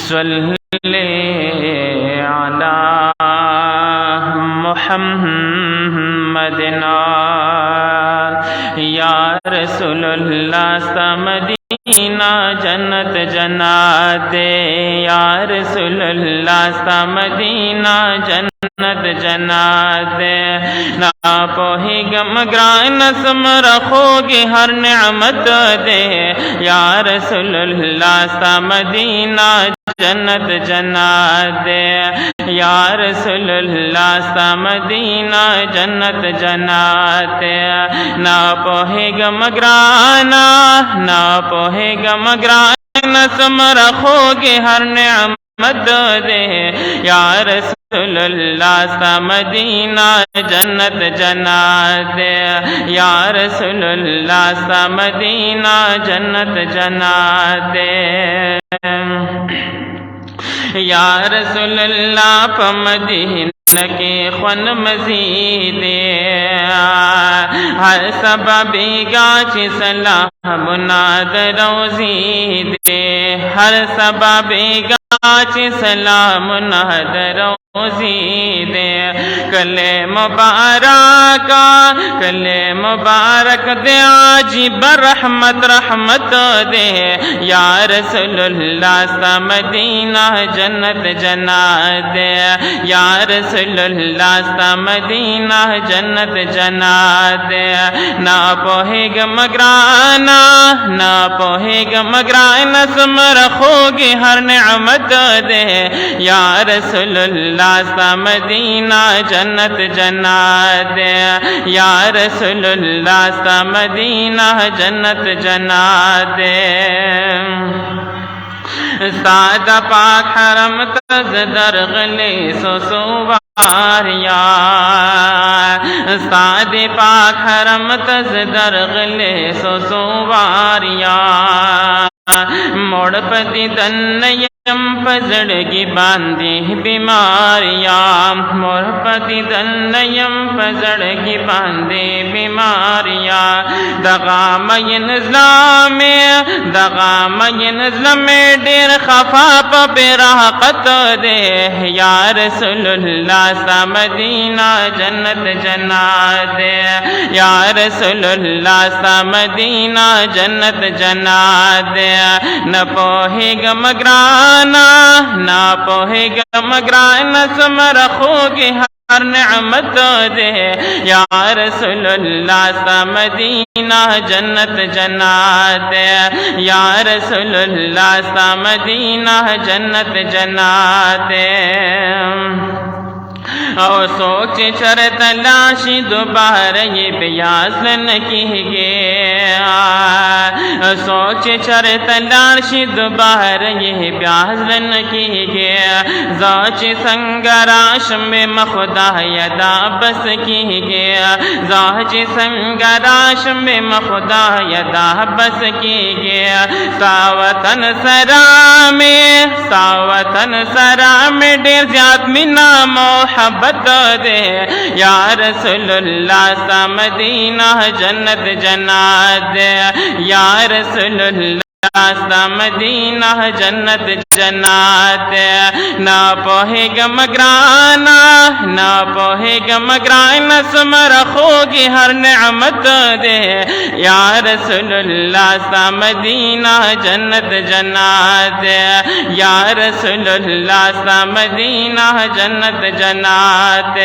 صلی علی محمد یا رسول اللہ مدینہ جنت جنات یا رسول اللہ مدینہ جنت جنات نہ پوہی گم گران سم رکھو گے ہر نعمت دے یا رسول اللہ مدینہ جنت جنات یا رسول اللہ مدینہ جنت جنات نہ پوہے گا مگرانا نہ پوہے گا مگرانا سم رکھو گے ہر نعمت دے یا رسول اللہ مدینہ جنت جنات یا رسول اللہ مدینہ جنت جنات یا رسول اللہ پا مدینہ کے خون مزید ہر سببی گاچی سلام ناد روزی دے ہر سببی گاچی سلام ناد روزی دے کلے مبارک دے آجی برحمت رحمت دے یا رسول اللہ مدینہ جنت جنات یا رسول اللہ مدینہ جنت جنات نہ پوہے گا مگرانا نہ پوہے گا مگرانا سم رکھو گے ہر نعمت دے یا رسول اللہ مدینہ جنت جنات یا رسول اللہ مدینہ جنت جنات سادہ پاک حرم تز درغلی سواریا سادہ پاک حرم تز درغلی سواریا موڑ پتی دنیا پزڑگی باندھی بیماریاں مور پتی دنیم پزڑگی باندھی بیماریاں دغام نظام دیر خفا پہ راحت دے یا رسول اللہ مدینہ جنت جنات یا رسول اللہ مدینہ جنت جنات نہ پوہے گا مگرانا نہ پوہے گا مگرانا سم رکھو گے ہر نعمت دے یا رسول اللہ مدینہ جنت جنات یا رسول اللہ مدینہ جنت جنات او سوچ چر تلاشی دوبارہ یہ بیاض نکی گیا سوچ چر تلاشی دوبارہ یہ بیاض نکی گیا زوچ سنگراش میں مخدا یدا بس کی گیا زوچ سنگراش میں مخدا یدا بس کی گیا ساوطن سرا میں دیر زیاد منا محبت دے یا رسول اللہ مدینہ جنت جنات یا رسول اللہ مدینہ جنت جنات نہ پوہے گا مگرانا نہ پوہے گا مگرانا سم رکھو گی ہر نعمت دے یا رسول اللہ مدینہ جنت جنات یا رسول اللہ مدینہ جنت جنات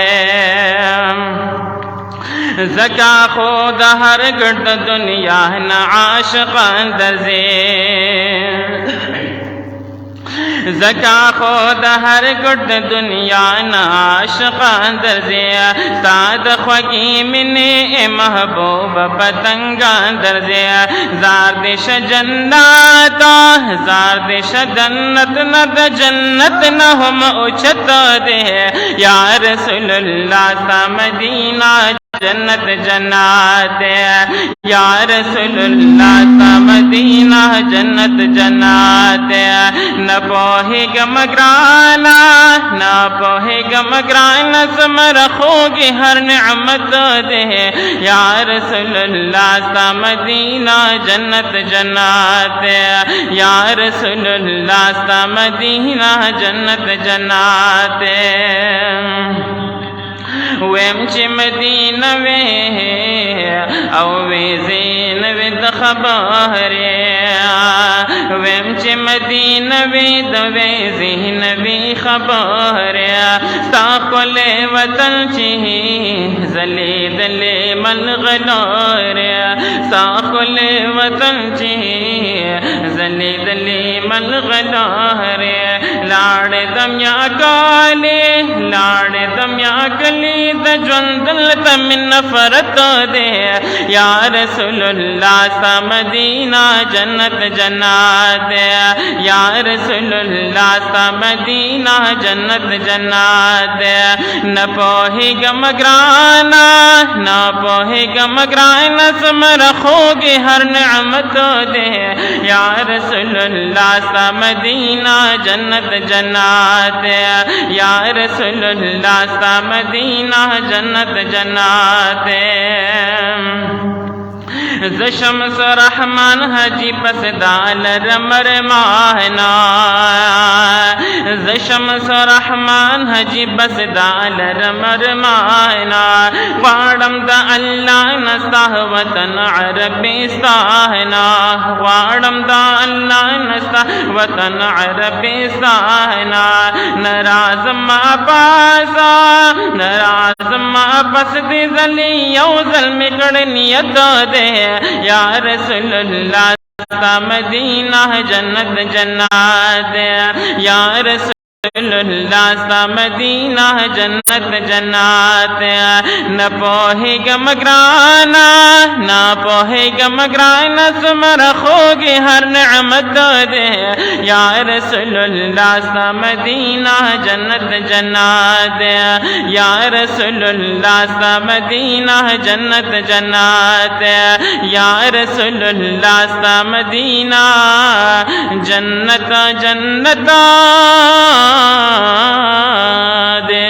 زکا خود ہر گرد دنیا نہ عاشقان درزے زکا خود ہر گرد دنیا نہ عاشقان درزے ساد خوگی منے محبوب پتنگان درزے زاردش جنات زاردش جنت ند جنت نہ ہم اچت دے یا رسول اللہ مدینہ جنت جنات یا رسول اللہ تا مدینہ جنت جنات نہ پوہے گا مگرانا نہ پوہے گا مگرانا سمر خوگی ہر نعمت دے یا رسول اللہ تا مدینہ جنت جنات یا رسول اللہ تا مدینہ جنت جنات ویم چی مدینہ وے او وی زین وی دخبار ویم چی مدینہ وی دوی زین وی خبار ساقل وطن چی زلید لی ملغلار ساقل وطن چی زلید لی ملغلار لاڑ دم یا کالی لاڑ دم یا کلی دا جوندل تا من نفرت دے یا رسول اللہ سا مدینہ جنت جنات یا رسول اللہ سا مدینہ جنت جنات نہ پوہے گا مگرانا نہ پوہے گا مگرانا سمر خوگی ہر نعمت دے یا رسول اللہ سا مدینہ جنت جنات یا رسول اللہ سا مدینہ جنت جنات زشمس رحمان حجی پس دال رمر ماہنا زشمس رحمان حجی پس دال رمر ماہنا وارم دا اللہ نستاہ وطن عربی ستاہنا وارم دا اللہ نستاہ وطن عربی ستاہنا نراز ما پاسا نراز ما پس دی ذلی یو ظلم کڑنیت دے یا رسول اللہ تا مدینہ جنت جنات یا رسول اللہ تا مدینہ جنت جنات نہ پوہے گا مگرانا نہ پوہے گا مگرانا سمر خوگی ہر نعمت دے یا رسول اللہ تا مدینہ جنت جنات یا رسول اللہ تا مدینہ جنت جنات یا رسول اللہ تا مدینہ جنت جنت دے